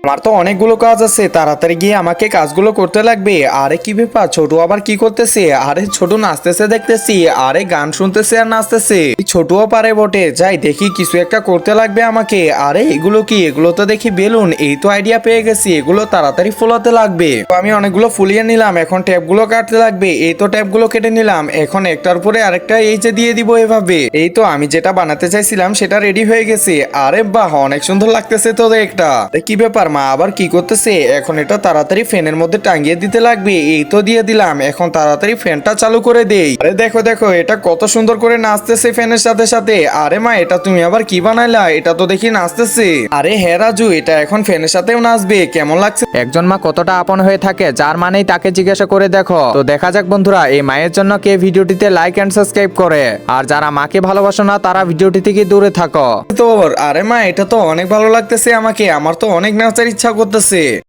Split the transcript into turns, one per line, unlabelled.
আমার তো অনেকগুলো কাজ আছে, তাড়াতাড়ি গিয়ে আমাকে কাজগুলো করতে লাগবে। আরে কি ব্যাপার, ছোট আবার কি করতেছে? আরে ছোট নাচতেছে দেখতেছি, আরে গান শুনতেছে আর নাচতেছে। এই ছোটও পারে বটে, যাই দেখি কিছু একটা করতে লাগবে আমাকে। আরে এগুলো কি? এগুলো তো দেখি বেলুন। এই তো আইডিয়া পেয়ে গেছি, এগুলো তাড়াতাড়ি ফোলাতে লাগবে। তো আমি অনেকগুলো ফুলিয়ে নিলাম, এখন ট্যাপগুলো কাটতে লাগবে। এই তো ট্যাপগুলো কেটে নিলাম, এখন একটার পরে আরেকটা এই যে দিয়ে দিব এভাবে। এই তো আমি যেটা বানাতে চাইছিলাম সেটা রেডি হয়ে গেছে। আরে বাহ, অনেক সুন্দর লাগতেছে তো একটা। আরে কি ব্যাপার, মা আবার কি করতেছে? এখন এটা তাড়াতাড়ি ফ্যানের মধ্যে টাঙিয়ে দিতে লাগবে। এই তো দিয়ে দিলাম, এখন তাড়াতাড়ি ফ্যানটা চালু করে দেই। আরে দেখো দেখো, এটা কত সুন্দর করে নাচতেছে ফ্যানের সাথে সাথে। আরে মা, এটা তুমি আবার কি বানাইলা? এটা তো দেখি নাচতেছে। আরে হ্যাঁ রাজু, এটা এখন ফ্যানের সাথেও নাচবে, কেমন লাগছে?
একজন মা কতটা আপন হয়ে থাকে, যার মানেই তাকে জিজ্ঞাসা করে দেখো। তো দেখা যাক বন্ধুরা, এই মায়ের জন্য কে ভিডিওটিতে লাইক এন্ড সাবস্ক্রাইব করে। আর যারা মাকে ভালোবাসো না, তারা ভিডিওটি থেকে দূরে থাকো।
তোর আরে মা, এটা তো অনেক ভালো লাগতেছে আমাকে, আমার তো অনেক নাচার ইচ্ছা করতেছে।